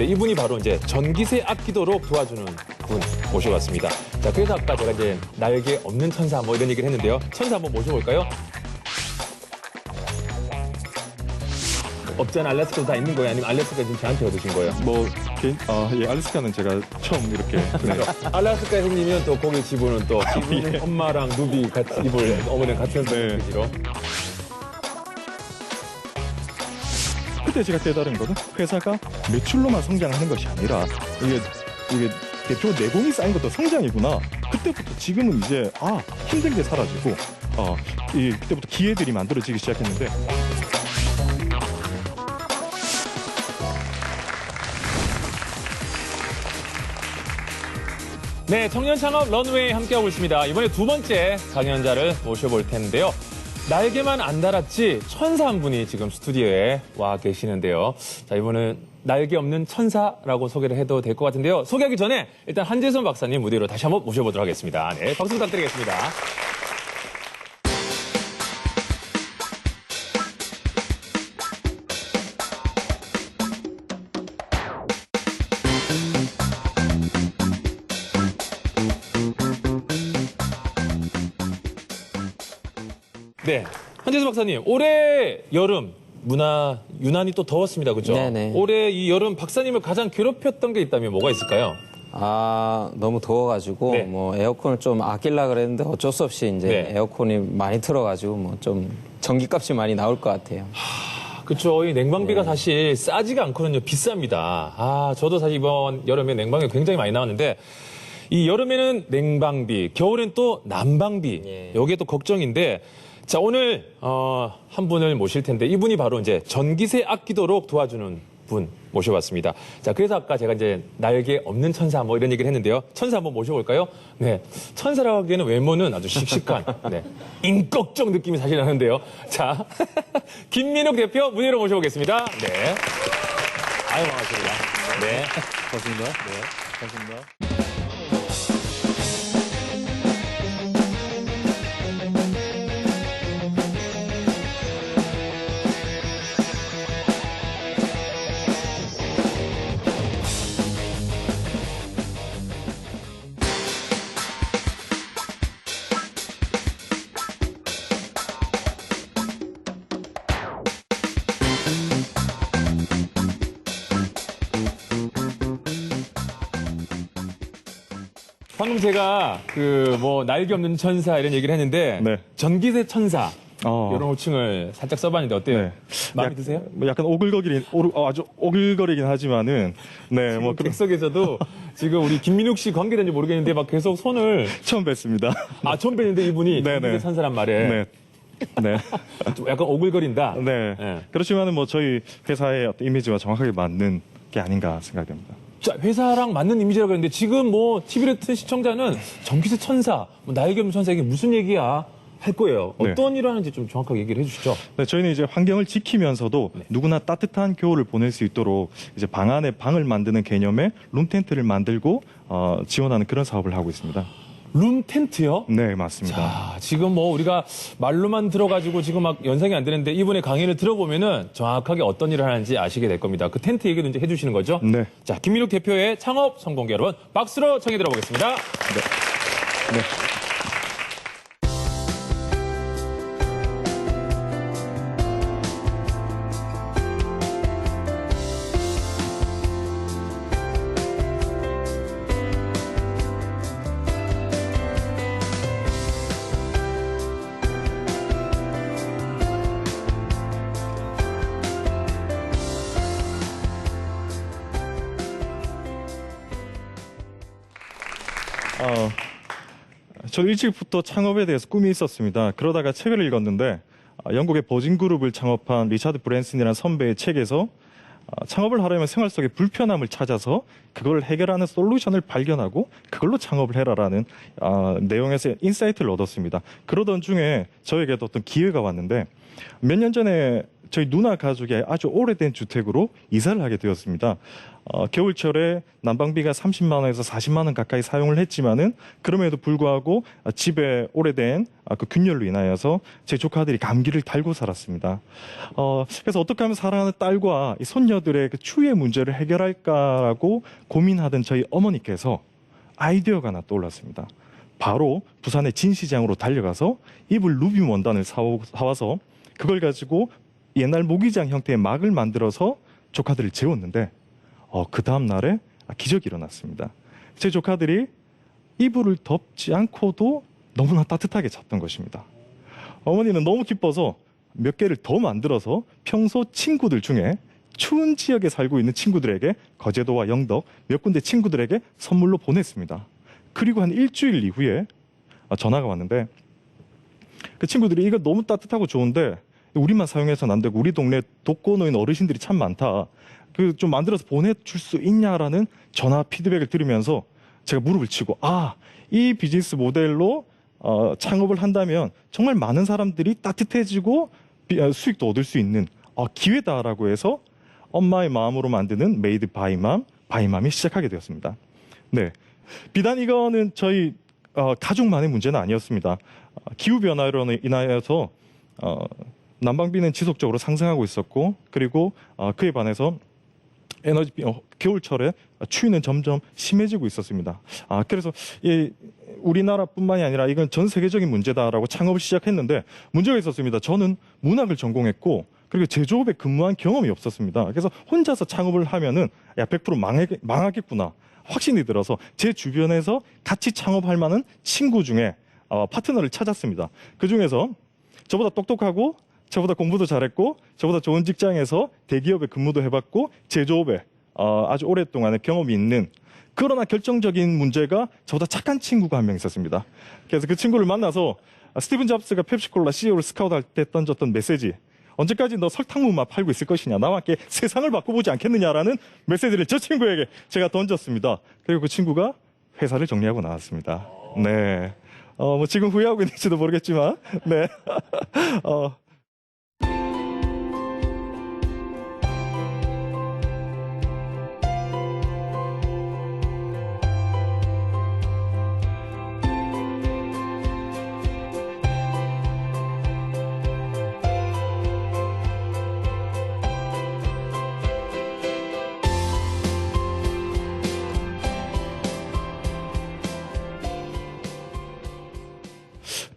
텐데 이분이 바로 이제 전기세 아끼도록 도와주는 분 모셔봤습니다. 자, 그래서 아까 제가 이제 날개 없는 천사 뭐 이런 얘기를 했는데요. 천사 한번 모셔볼까요? 없잖아. 알래스카도 다 있는 거예요? 아니면 알래스카 지금 저한테 얻으신 거예요? 예, 알래스카는 제가 처음 이렇게. 네. 알래스카 형님은 또 거기 지분은 또 지분은 엄마랑 누비 같이 입을 어머니랑 같은 분위기로. 그때 제가 깨달은 거는 회사가 매출로만 성장하는 것이 아니라 이게 대표 내공이 쌓인 것도 성장이구나. 그때부터 지금은 이제 힘든 게 사라지고 그때부터 기회들이 만들어지기 시작했는데. 네, 청년 창업 런웨이 함께하고 있습니다. 이번에 두 번째 강연자를 모셔볼 텐데요. 날개만 안 달았지 천사 한 분이 지금 스튜디오에 와 계시는데요. 자, 이번은 날개 없는 천사라고 소개를 해도 될 것 같은데요. 소개하기 전에 일단 한재선 박사님 무대로 다시 한번 모셔보도록 하겠습니다. 네, 박수 부탁드리겠습니다. 네, 한재수 박사님, 올해 여름 유난히 또 더웠습니다, 그죠? 네네. 올해 이 여름 박사님을 가장 괴롭혔던 게 있다면 뭐가 있을까요? 너무 더워가지고 네. 뭐 에어컨을 좀 아끼려고 그랬는데 어쩔 수 없이 이제 네. 에어컨이 많이 틀어가지고 뭐 좀 전기값이 많이 나올 것 같아요. 그렇죠. 이 냉방비가 네. 사실 싸지가 않거든요. 비쌉니다. 저도 사실 이번 여름에 냉방비가 굉장히 많이 나왔는데 이 여름에는 냉방비, 겨울엔 또 난방비. 예. 여기에 또 걱정인데 자, 오늘 한 분을 모실 텐데 이분이 바로 이제 전기세 아끼도록 도와주는 분 모셔봤습니다. 자, 그래서 아까 제가 이제 날개 없는 천사 뭐 이런 얘기를 했는데요. 천사 한번 모셔볼까요? 네, 천사라고 하기에는 외모는 아주 씩씩한 네, 인격적 느낌이 사실 나는데요. 자, 김민욱 대표 무대로 모셔보겠습니다. 네, 아유 반갑습니다. 네, 고맙습니다. 네, 고맙습니다. 방금 제가 그 뭐 날개 없는 천사 이런 얘기를 했는데 네. 전기세 천사 이런 호칭을 살짝 써봤는데 어때요? 네. 마음에 드세요? 약간 아주 오글거리긴 하지만은 네, 뭐 객석에서도 지금 우리 김민욱 씨 관계된지 모르겠는데 막 계속 손을 처음 뵀습니다. 처음 뵀는데 이분이 네네. 전기세 천사란 말에 네. 네. 좀 약간 오글거린다. 네. 네. 그렇지만은 뭐 저희 회사의 어떤 이미지와 정확하게 맞는 게 아닌가 생각됩니다. 자, 회사랑 맞는 이미지라고 했는데 지금 뭐 TV를 튼 시청자는 전기세 천사, 뭐 날개 없는 천사 이게 무슨 얘기야 할 거예요. 네. 어떤 일을 하는지 좀 정확하게 얘기를 해주시죠. 네, 저희는 이제 환경을 지키면서도 누구나 따뜻한 겨울을 보낼 수 있도록 이제 방 안에 방을 만드는 개념의 룸텐트를 만들고 지원하는 그런 사업을 하고 있습니다. 룸 텐트요? 네, 맞습니다. 자, 지금 뭐 우리가 말로만 들어가지고 지금 막 연상이 안 되는데 이분의 강의를 들어보면은 정확하게 어떤 일을 하는지 아시게 될 겁니다. 그 텐트 얘기도 이제 해주시는 거죠? 네. 자, 김민욱 대표의 창업 성공 여러분 박수로 청해 들어보겠습니다. 네. 저도 일찍부터 창업에 대해서 꿈이 있었습니다. 그러다가 책을 읽었는데 영국의 버진 그룹을 창업한 리차드 브랜슨이라는 선배의 책에서 창업을 하려면 생활 속의 불편함을 찾아서 그걸 해결하는 솔루션을 발견하고 그걸로 창업을 해라라는 내용에서 인사이트를 얻었습니다. 그러던 중에 저에게도 어떤 기회가 왔는데 몇 년 전에 저희 누나 가족의 아주 오래된 주택으로 이사를 하게 되었습니다. 겨울철에 난방비가 30만 원에서 40만 원 가까이 사용을 했지만은 그럼에도 불구하고 집에 오래된 그 균열로 인하여서 제 조카들이 감기를 달고 살았습니다. 그래서 어떻게 하면 사랑하는 딸과 이 손녀들의 그 추위의 문제를 해결할까라고 고민하던 저희 어머니께서 아이디어가 하나 떠올랐습니다. 바로 부산의 진시장으로 달려가서 이불 루빔 원단을 사와서 그걸 가지고 옛날 모기장 형태의 막을 만들어서 조카들을 재웠는데 그 다음 날에 기적이 일어났습니다. 제 조카들이 이불을 덮지 않고도 너무나 따뜻하게 잤던 것입니다. 어머니는 너무 기뻐서 몇 개를 더 만들어서 평소 친구들 중에 추운 지역에 살고 있는 친구들에게 거제도와 영덕 몇 군데 친구들에게 선물로 보냈습니다. 그리고 한 일주일 이후에 전화가 왔는데 그 친구들이 이거 너무 따뜻하고 좋은데 우리만 사용해서는 안 되고 우리 동네 독거노인 어르신들이 참 많다. 그 좀 만들어서 보내줄 수 있냐라는 전화 피드백을 들으면서 제가 무릎을 치고 이 비즈니스 모델로 창업을 한다면 정말 많은 사람들이 따뜻해지고 수익도 얻을 수 있는 기회다라고 해서 엄마의 마음으로 만드는 메이드 바이맘, 바이맘이 시작하게 되었습니다. 네, 비단 이거는 저희 가족만의 문제는 아니었습니다. 기후 변화로 인하여서 난방비는 지속적으로 상승하고 있었고 그리고 그에 반해서 겨울철에 추위는 점점 심해지고 있었습니다. 그래서 우리나라뿐만이 아니라 이건 전 세계적인 문제다라고 창업을 시작했는데 문제가 있었습니다. 저는 문학을 전공했고 그리고 제조업에 근무한 경험이 없었습니다. 그래서 혼자서 창업을 하면은 100% 망하겠구나 확신이 들어서 제 주변에서 같이 창업할 만한 친구 중에 파트너를 찾았습니다. 그 중에서 저보다 똑똑하고 저보다 공부도 잘했고 저보다 좋은 직장에서 대기업에 근무도 해봤고 제조업에 아주 오랫동안의 경험이 있는 그러나 결정적인 문제가 저보다 착한 친구가 한 명 있었습니다. 그래서 그 친구를 만나서 스티븐 잡스가 펩시콜라 CEO를 스카우트할 때 던졌던 메시지 언제까지 너 설탕물만 팔고 있을 것이냐 나와 함께 세상을 바꿔보지 않겠느냐라는 메시지를 저 친구에게 제가 던졌습니다. 그리고 그 친구가 회사를 정리하고 나왔습니다. 네. 뭐 지금 후회하고 있는지도 모르겠지만 네.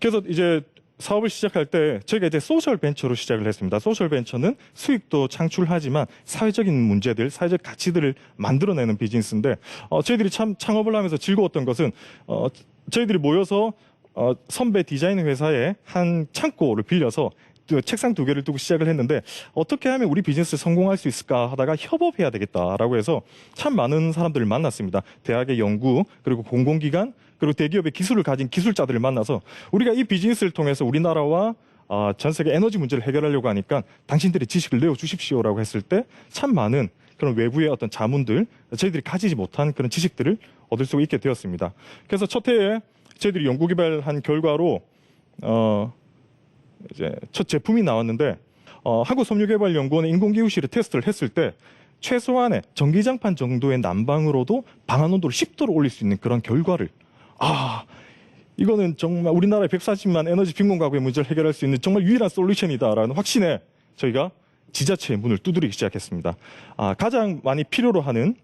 그래서 이제 사업을 시작할 때 저희가 이제 소셜 벤처로 시작을 했습니다. 소셜 벤처는 수익도 창출하지만 사회적인 문제들, 사회적 가치들을 만들어내는 비즈니스인데 저희들이 참 창업을 하면서 즐거웠던 것은 저희들이 모여서 선배 디자인 회사의 한 창고를 빌려서 책상 2개를 두고 시작을 했는데 어떻게 하면 우리 비즈니스 성공할 수 있을까 하다가 협업해야 되겠다라고 해서 참 많은 사람들을 만났습니다. 대학의 연구 그리고 공공기관 그리고 대기업의 기술을 가진 기술자들을 만나서 우리가 이 비즈니스를 통해서 우리나라와 전 세계 에너지 문제를 해결하려고 하니까 당신들의 지식을 내어주십시오라고 했을 때 참 많은 그런 외부의 어떤 자문들 저희들이 가지지 못한 그런 지식들을 얻을 수 있게 되었습니다. 그래서 첫 해에 저희들이 연구개발한 결과로 이제 첫 제품이 나왔는데 한국섬유개발연구원의 인공기후실에 테스트를 했을 때 최소한의 전기장판 정도의 난방으로도 방안 온도를 10도로 올릴 수 있는 그런 결과를 이거는 정말 우리나라의 140만 에너지 빈곤 가구의 문제를 해결할 수 있는 정말 유일한 솔루션이다라는 확신에 저희가 지자체의 문을 두드리기 시작했습니다. 가장 많이 필요로 하는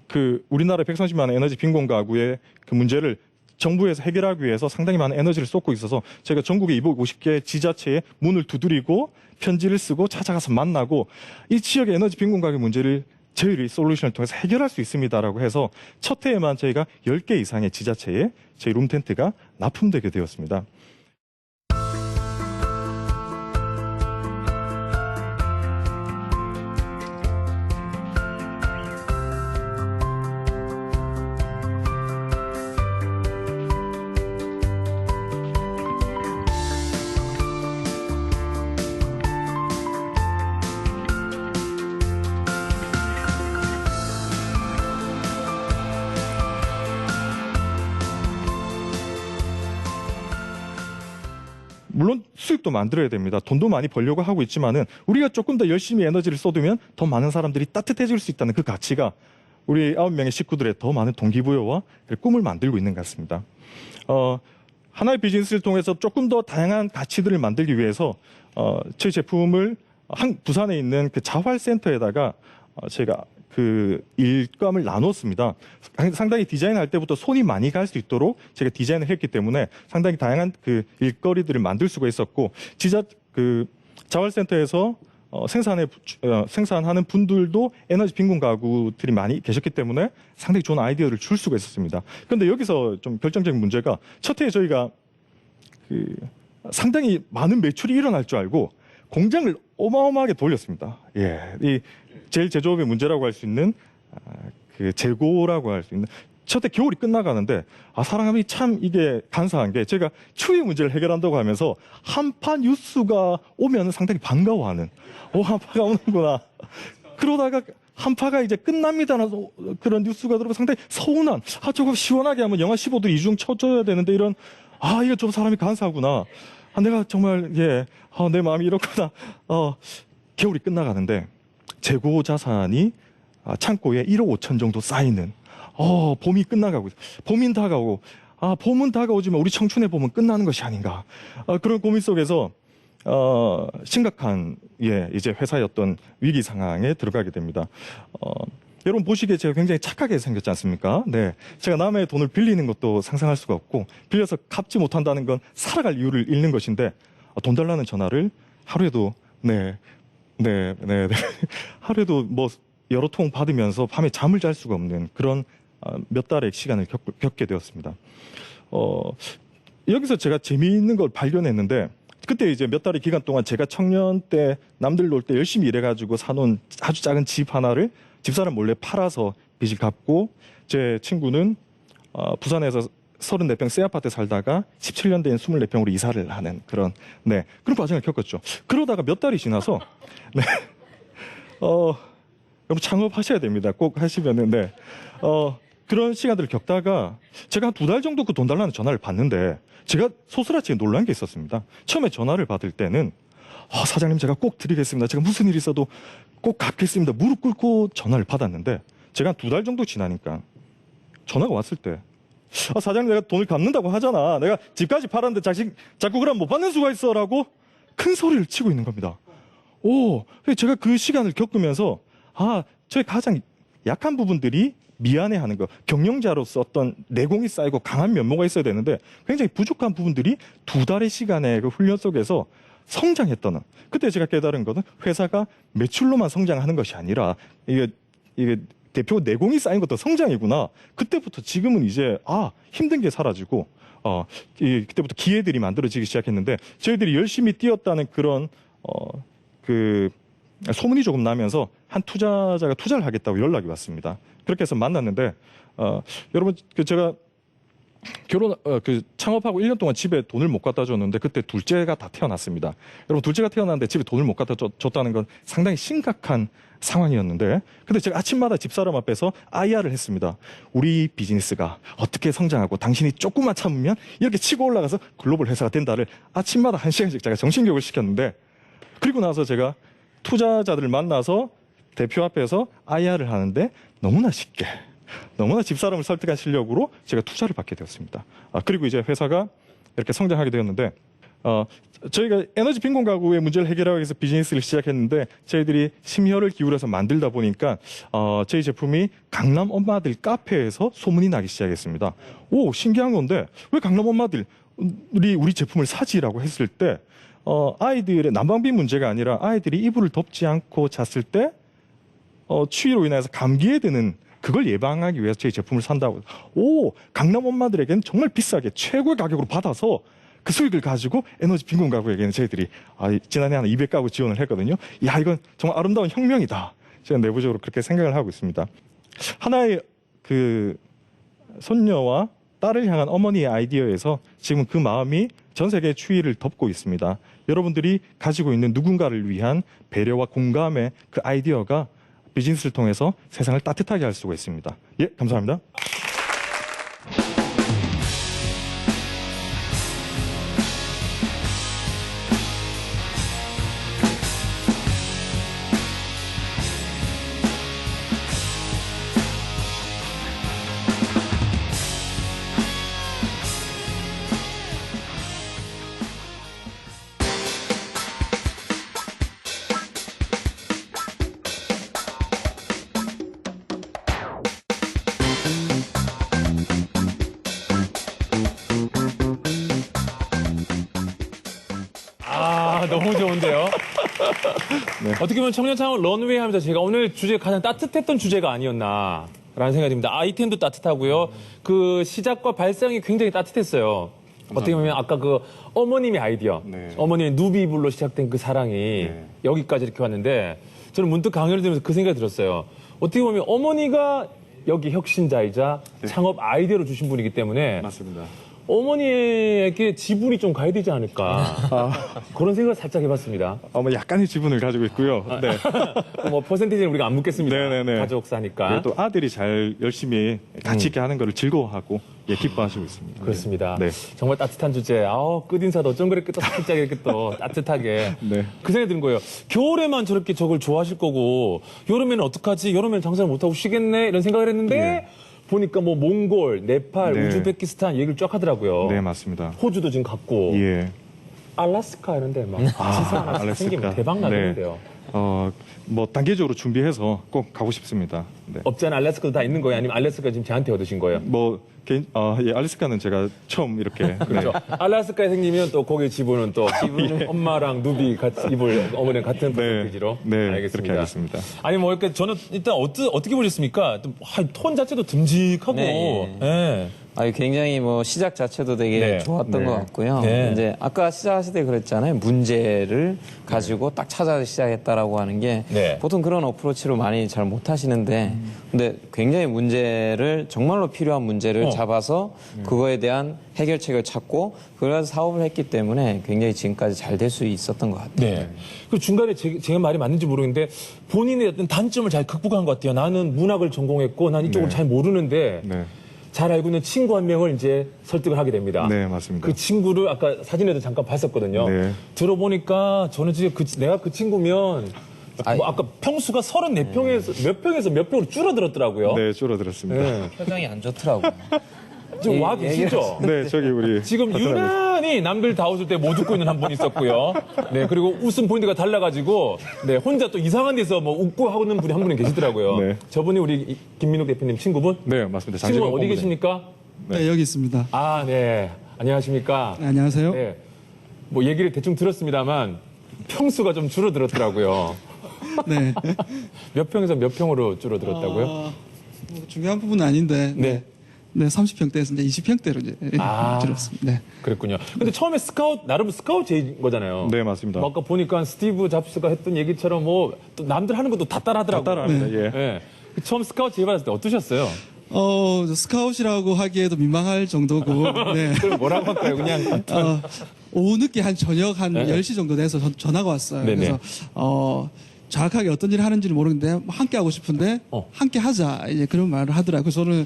그 우리나라 130만 에너지 빈곤 가구의 그 문제를 정부에서 해결하기 위해서 상당히 많은 에너지를 쏟고 있어서 저희가 전국의 250개 지자체에 문을 두드리고 편지를 쓰고 찾아가서 만나고 이 지역의 에너지 빈곤 가구 문제를 저희의 솔루션을 통해서 해결할 수 있습니다라고 해서 첫 해에만 저희가 10개 이상의 지자체에 저희 룸텐트가 납품되게 되었습니다. 수익도 만들어야 됩니다. 돈도 많이 벌려고 하고 있지만은 우리가 조금 더 열심히 에너지를 쏟으면 더 많은 사람들이 따뜻해질 수 있다는 그 가치가 우리 9명의 식구들의 더 많은 동기부여와 꿈을 만들고 있는 것 같습니다. 하나의 비즈니스를 통해서 조금 더 다양한 가치들을 만들기 위해서 저희 제품을 부산에 있는 그 자활센터에다가 제가 그 일감을 나눴습니다. 상당히 디자인할 때부터 손이 많이 갈 수 있도록 제가 디자인을 했기 때문에 상당히 다양한 그 일거리들을 만들 수가 있었고, 그 자활센터에서 생산하는 분들도 에너지 빈곤 가구들이 많이 계셨기 때문에 상당히 좋은 아이디어를 줄 수가 있었습니다. 그런데 여기서 좀 결정적인 문제가, 첫 해에 저희가 상당히 많은 매출이 일어날 줄 알고 공장을 어마어마하게 돌렸습니다. 예, 이 제일 제조업의 문제라고 할 수 있는 그 재고라고 할 수 있는, 첫 해 겨울이 끝나가는데 사람이 참 이게 간사한 게, 제가 추위 문제를 해결한다고 하면서 한파 뉴스가 오면 상당히 반가워하는, 한파가 오는구나. 그러다가 한파가 이제 끝납니다라는 그런 뉴스가 들어오고 상당히 서운한, 조금 시원하게 하면 영하 15도 이중 쳐줘야 되는데 이런, 이거 좀 사람이 간사하구나. 내가 정말 내 마음이 이렇구나. 겨울이 끝나가는데 재고 자산이 창고에 1억 5천 정도 쌓이는, 봄이 끝나가고 있어요. 봄이 다가오고, 봄은 다가오지만 우리 청춘의 봄은 끝나는 것이 아닌가. 그런 고민 속에서 심각한 이제 회사의 어떤 위기 상황에 들어가게 됩니다. 여러분 보시기에 제가 굉장히 착하게 생겼지 않습니까? 네, 제가 남의 돈을 빌리는 것도 상상할 수가 없고, 빌려서 갚지 못한다는 건 살아갈 이유를 잃는 것인데, 돈 달라는 전화를 하루에도 하루에도 뭐 여러 통 받으면서 밤에 잠을 잘 수가 없는 그런 몇 달의 시간을 겪게 되었습니다. 여기서 제가 재미있는 걸 발견했는데, 그때 이제 몇 달의 기간 동안 제가 청년 때 남들 놀 때 열심히 일해가지고 사놓은 아주 작은 집 하나를 집사람 몰래 팔아서 빚을 갚고, 제 친구는 부산에서 34평 새 아파트에 살다가 17년 된 24평으로 이사를 하는 그런 과정을 겪었죠. 그러다가 몇 달이 지나서 여러분 창업하셔야 됩니다. 꼭 하시면은. 그런 시간들을 겪다가 제가 한 2달 정도 그 돈 달라는 전화를 받는데, 제가 소스라치게 놀란 게 있었습니다. 처음에 전화를 받을 때는 사장님 제가 꼭 드리겠습니다. 제가 무슨 일이 있어도 꼭 갚겠습니다. 무릎 꿇고 전화를 받았는데, 제가 한 2달 정도 지나니까 전화가 왔을 때, 사장님 내가 돈을 갚는다고 하잖아. 내가 집까지 팔았는데 자꾸 그럼 못 받는 수가 있어 라고 큰 소리를 치고 있는 겁니다. 제가 그 시간을 겪으면서 저의 가장 약한 부분들이 미안해하는 거, 경영자로서 어떤 내공이 쌓이고 강한 면모가 있어야 되는데 굉장히 부족한 부분들이 2달의 시간의 그 훈련 속에서 성장했다는, 그때 제가 깨달은 것은 회사가 매출로만 성장하는 것이 아니라 이게 대표 내공이 쌓인 것도 성장이구나. 그때부터 지금은 이제 힘든 게 사라지고 그때부터 기회들이 만들어지기 시작했는데, 저희들이 열심히 뛰었다는 그런 그 소문이 조금 나면서 한 투자자가 투자를 하겠다고 연락이 왔습니다. 그렇게 해서 만났는데, 여러분 제가 창업하고 1년 동안 집에 돈을 못 갖다 줬는데, 그때 둘째가 다 태어났습니다. 여러분, 둘째가 태어났는데 집에 돈을 못 갖다 줬다는 건 상당히 심각한 상황이었는데, 근데 제가 아침마다 집사람 앞에서 IR을 했습니다. 우리 비즈니스가 어떻게 성장하고 당신이 조금만 참으면 이렇게 치고 올라가서 글로벌 회사가 된다를 아침마다 1시간씩 제가 정신교육을 시켰는데, 그리고 나서 제가 투자자들을 만나서 대표 앞에서 IR을 하는데 너무나 쉽게, 너무나 집사람을 설득한 실력으로 제가 투자를 받게 되었습니다. 그리고 이제 회사가 이렇게 성장하게 되었는데, 저희가 에너지 빈곤 가구의 문제를 해결하기 위해서 비즈니스를 시작했는데, 저희들이 심혈을 기울여서 만들다 보니까 저희 제품이 강남 엄마들 카페에서 소문이 나기 시작했습니다. 신기한 건데 왜 강남 엄마들이 우리 제품을 사지라고 했을 때, 아이들의 난방비 문제가 아니라 아이들이 이불을 덮지 않고 잤을 때 추위로 인해서 감기에 드는, 그걸 예방하기 위해서 저희 제품을 산다고. 강남 엄마들에게는 정말 비싸게 최고의 가격으로 받아서 그 수익을 가지고 에너지 빈곤 가구에게는 저희들이 지난해 한 200가구 지원을 했거든요. 이건 정말 아름다운 혁명이다. 제가 내부적으로 그렇게 생각을 하고 있습니다. 하나의 그 손녀와 딸을 향한 어머니의 아이디어에서 지금 그 마음이 전 세계의 추위를 덮고 있습니다. 여러분들이 가지고 있는 누군가를 위한 배려와 공감의 그 아이디어가 비즈니스를 통해서 세상을 따뜻하게 할 수가 있습니다. 감사합니다. 아, 너무 좋은데요. 어떻게 보면 청년 창업 런웨이 하면서 제가 오늘 주제 가장 따뜻했던 주제가 아니었나. 라는 생각이 듭니다. 아이템도 따뜻하고요. 그 시작과 발상이 굉장히 따뜻했어요. 어떻게 보면 아까 그 어머님의 아이디어, 네. 어머니의 누비불로 시작된 그 사랑이 여기까지 이렇게 왔는데 저는 문득 강연을 들으면서 그 생각이 들었어요. 어떻게 보면 어머니가 여기 혁신자이자 창업 아이디어를 주신 분이기 때문에 맞습니다. 어머니에게 지분이 좀 가야 되지 않을까. 그런 생각을 살짝 해봤습니다. 뭐 약간의 지분을 가지고 있고요. 네. 뭐 퍼센테이지는 우리가 안 묻겠습니다. 네네네. 가족사니까. 네, 또 아들이 잘 열심히 가치 있게 하는 거를 즐거워하고 기뻐하시고 있습니다. 그렇습니다. 네. 정말 따뜻한 주제. 끝인사도 어쩜 그렇게 또 살짝 이렇게 또 따뜻하게. 네. 그 생각이 드는 거예요. 겨울에만 저렇게 저걸 좋아하실 거고, 여름에는 어떡하지? 여름에는 장사를 못하고 쉬겠네? 이런 생각을 했는데, 보니까 뭐 몽골, 네팔, 네. 우즈베키스탄 얘기를 쫙 하더라고요. 네, 맞습니다. 호주도 지금 갔고, 예. 알래스카 이런데 막 지사 하나 알래스카. 생기면 대박 나겠는데요. 뭐 단계적으로 준비해서 꼭 가고 싶습니다. 네. 없잖아. 알래스카도 다 있는 거예요? 아니면 알래스카 지금 저한테 얻으신 거예요? 알래스카는 제가 처음 이렇게 그렇죠. 알래스카에 생기면 또 거기 지분은 또 엄마랑 누비 같이 입을 어머니랑 같은 퍼센티지로. 네, 알겠습니다. 그렇게 하겠습니다. 아니 뭐 이렇게 저는 일단 어떻게 보셨습니까? 톤 자체도 듬직하고. 네. 예. 굉장히 뭐 시작 자체도 되게 네. 좋았던 네. 것 같고요. 네. 이제 아까 시작하실 때 그랬잖아요. 문제를 가지고 딱 찾아서 시작했다라고 하는 게 네. 보통 그런 어프로치로 많이 잘 못 하시는데 근데 굉장히 문제를 정말로 필요한 문제를 잡아서 그거에 대한 해결책을 찾고 그래서 사업을 했기 때문에 굉장히 지금까지 잘 될 수 있었던 것 같아요. 네. 그 중간에 제가 말이 맞는지 모르겠는데 본인의 어떤 단점을 잘 극복한 것 같아요. 나는 문학을 전공했고 난 이쪽을 잘 모르는데 네. 잘 알고 있는 친구 한 명을 이제 설득을 하게 됩니다. 네, 맞습니다. 그 친구를 아까 사진에도 잠깐 봤었거든요. 네. 들어보니까 저는 지금 내가 그 친구면 뭐 아까 평수가 34평에서 몇 평에서 몇 평으로 줄어들었더라고요. 네, 줄어들었습니다. 네. 표정이 안 좋더라고요. 지금 와 계시죠? 네, 저기 우리 지금 파트너님. 유난히 남들 다 웃을 때 못 웃고 있는 한 분 있었고요. 네, 그리고 웃음 포인트가 달라가지고, 네, 혼자 또 이상한 데서 뭐 웃고 하고 있는 분이 한 분이 계시더라고요. 네. 저분이 우리 김민욱 대표님 친구분? 네, 맞습니다. 친구분 장진호 어디 본부장. 계십니까? 네, 여기 있습니다. 아, 네. 안녕하십니까? 네, 안녕하세요. 네. 뭐 얘기를 대충 들었습니다만, 평수가 좀 줄어들었더라고요. 네. 몇 평에서 몇 평으로 줄어들었다고요? 뭐 중요한 부분은 아닌데. 네. 네, 30평대에서 이제 20평대로 이제 아. 줄었습니다. 네. 그랬군요. 근데 처음에 나름 스카우트인 거잖아요. 네, 맞습니다. 뭐 아까 보니까 스티브 잡스가 했던 얘기처럼 뭐 또 남들 하는 것도 다 따라하더라고요. 다 따라합니다. 예. 네. 처음 스카우트 해봤을 때 어떠셨어요? 스카웃이라고 하기에도 민망할 정도고. 네. 그럼 뭐라고 할까요? 그냥 오후 늦게 한 저녁 한 10시 정도 돼서 전화가 왔어요. 네네. 그래서 정확하게 어떤 일을 하는지는 모르는데 함께 하고 싶은데 함께 하자 이제 그런 말을 하더라고요. 그래서 저는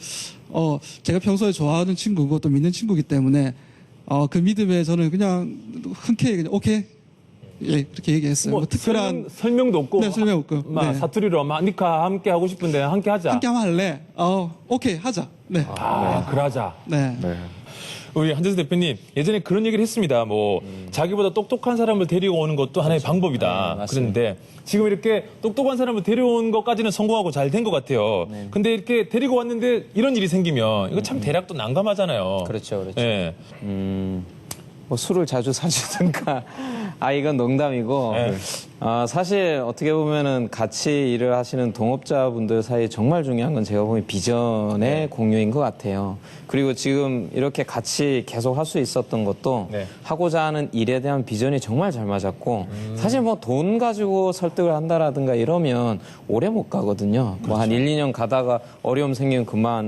제가 평소에 좋아하는 친구고 또 믿는 친구이기 때문에 그 믿음에 저는 그냥 흔쾌히 그냥 오케이 예 그렇게 얘기했어요. 뭐 특별한 설명도 없고, 네, 설명 없고. 네. 사투리로 니카 함께 하고 싶은데 함께 하자. 함께 하면 할래? 오케이 하자. 네. 그러자. 네. 네. 우리 한재수 대표님 예전에 그런 얘기를 했습니다. 뭐 자기보다 똑똑한 사람을 데리고 오는 것도 하나의 방법이다. 맞습니다. 그런데 지금 이렇게 똑똑한 사람을 데려온 것까지는 성공하고 잘 된 것 같아요. 근데 이렇게 데리고 왔는데 이런 일이 생기면 이거 참 대략도 난감하잖아요. 그렇죠, 그렇죠. 예. 뭐 술을 자주 사주든가. 이건 농담이고. 네. 사실 어떻게 보면은 같이 일을 하시는 동업자분들 사이에 정말 중요한 건 제가 보기엔 비전의 공유인 것 같아요. 그리고 지금 이렇게 같이 계속 할 수 있었던 것도 네. 하고자 하는 일에 대한 비전이 정말 잘 맞았고 사실 뭐 돈 가지고 설득을 한다라든가 이러면 오래 못 가거든요. 뭐 한 1, 2년 가다가 어려움 생기면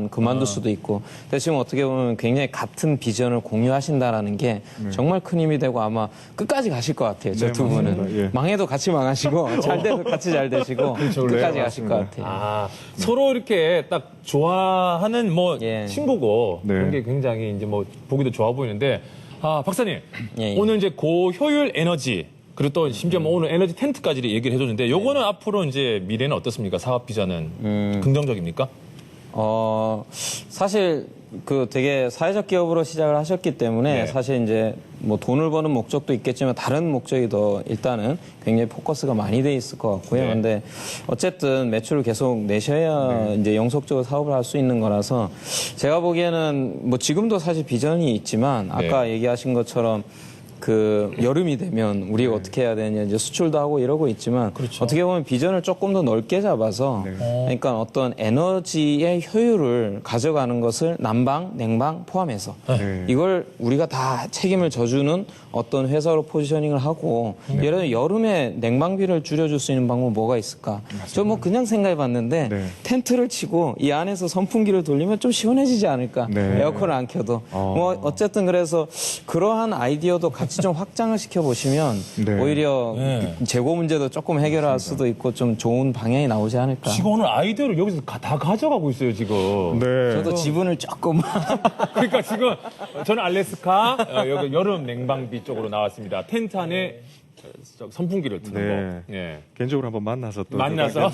그만둘 수도 있고. 근데 지금 어떻게 보면 굉장히 같은 비전을 공유하신다라는 게 정말 큰 힘이 되고 아마 끝까지 가실 것 같아요. 저 네, 두 분은. 맞습니다. 예. 망해도 같이 망하시고 잘 돼도 같이 잘 되시고 끝까지 가실 것 같아요. 서로 이렇게 딱 좋아하는 뭐 예. 친구고 네. 그런 게 굉장히 이제 뭐 보기도 좋아 보이는데 박사님 예. 오늘 이제 고효율 에너지 그리고 또 심지어 뭐 오늘 에너지 텐트까지 얘기를 해줬는데 요거는 앞으로 이제 미래는 어떻습니까? 사업 비전은 긍정적입니까? 사실 그 되게 사회적 기업으로 시작을 하셨기 때문에 네. 사실 이제 뭐 돈을 버는 목적도 있겠지만 다른 목적이 더 일단은 굉장히 포커스가 많이 돼 있을 것 같고요. 네. 근데 어쨌든 매출을 계속 내셔야 이제 영속적으로 사업을 할 수 있는 거라서 제가 보기에는 뭐 지금도 사실 비전이 있지만 아까 얘기하신 것처럼 그 여름이 되면 우리가 어떻게 해야 되냐 이제 수출도 하고 이러고 있지만 그렇죠. 어떻게 보면 비전을 조금 더 넓게 잡아서 그러니까 어떤 에너지의 효율을 가져가는 것을 난방, 냉방 포함해서 네. 이걸 우리가 다 책임을 져주는 어떤 회사로 포지셔닝을 하고 예를 들어 여름에 냉방비를 줄여줄 수 있는 방법 뭐가 있을까? 저 뭐 그냥 생각해봤는데 네. 텐트를 치고 이 안에서 선풍기를 돌리면 좀 시원해지지 않을까? 네. 에어컨을 안 켜도 뭐 어쨌든 그래서 그러한 아이디어도 같이 좀 확장을 시켜보시면 네. 오히려 네. 재고 문제도 조금 해결할 수도 있고 좀 좋은 방향이 나오지 않을까? 지금 오늘 아이디어를 여기서 다 가져가고 있어요, 지금. 네. 저도 지분을 조금 그러니까 지금 저는 알래스카 여기 여름 냉방비 쪽으로 나왔습니다. 텐트 안에 선풍기를 트는 네. 거. 예. 개인적으로 한번 만나서 또 만나서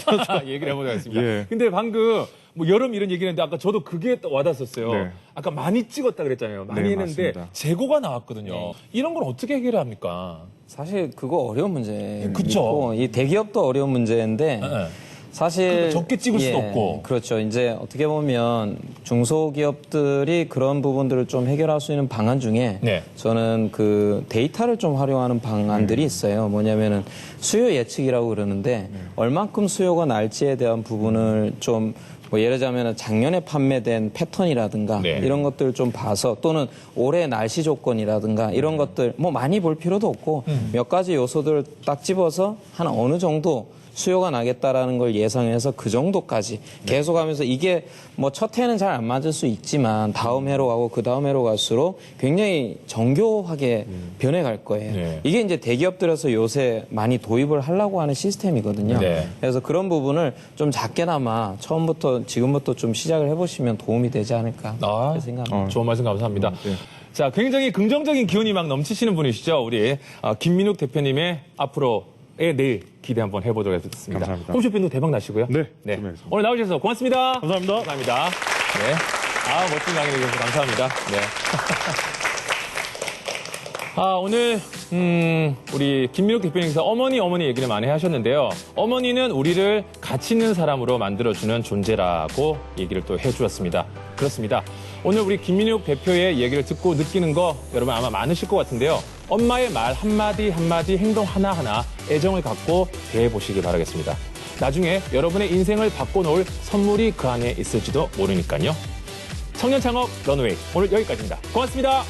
얘기를 해보도록 하겠습니다. 예. 근데 방금 뭐 여름 이런 얘기를 했는데 아까 저도 그게 또 와닿았었어요. 네. 아까 많이 찍었다 그랬잖아요. 많이 네, 했는데 맞습니다. 재고가 나왔거든요. 이런 건 어떻게 해결해야 합니까? 사실 그거 어려운 문제. 그쵸. 이 대기업도 어려운 문제인데 네. 사실 그러니까 적게 찍을 수도 없고. 그렇죠. 이제 어떻게 보면 중소기업들이 그런 부분들을 좀 해결할 수 있는 방안 중에 네. 저는 그 데이터를 좀 활용하는 방안들이 있어요. 뭐냐면은 수요 예측이라고 그러는데 얼만큼 수요가 날지에 대한 부분을 좀 뭐 예를 들자면 작년에 판매된 패턴이라든가 네. 이런 것들을 좀 봐서 또는 올해 날씨 조건이라든가 이런 것들 뭐 많이 볼 필요도 없고 몇 가지 요소들을 딱 집어서 한 어느 정도 수요가 나겠다라는 걸 예상해서 그 정도까지 계속하면서 이게 뭐 첫 해는 잘 안 맞을 수 있지만 다음 해로 가고 그 다음 해로 갈수록 굉장히 정교하게 변해갈 거예요. 네. 이게 이제 대기업들에서 요새 많이 도입을 하려고 하는 시스템이거든요. 네. 그래서 그런 부분을 좀 작게나마 처음부터 지금부터 좀 시작을 해보시면 도움이 되지 않을까 그렇게 생각합니다. 좋은 말씀 감사합니다. 자, 굉장히 긍정적인 기운이 막 넘치시는 분이시죠. 우리 김민욱 대표님의 앞으로의 내일 기대 한번 해보도록 하겠습니다. 감사합니다. 홈쇼핑도 대박 나시고요. 네, 준비하겠습니다. 오늘 나오셔서 고맙습니다. 감사합니다. 감사합니다. 네. 멋진 강의 해주셔서 감사합니다. 네. 오늘 우리 김민욱 대표님께서 어머니 얘기를 많이 하셨는데요. 어머니는 우리를 가치 있는 사람으로 만들어주는 존재라고 얘기를 또 해주었습니다. 그렇습니다. 오늘 우리 김민욱 대표의 얘기를 듣고 느끼는 거 여러분 아마 많으실 것 같은데요. 엄마의 말 한마디 행동 하나하나 애정을 갖고 대해보시기 바라겠습니다. 나중에 여러분의 인생을 바꿔놓을 선물이 그 안에 있을지도 모르니까요. 청년 창업 런웨이 오늘 여기까지입니다. 고맙습니다.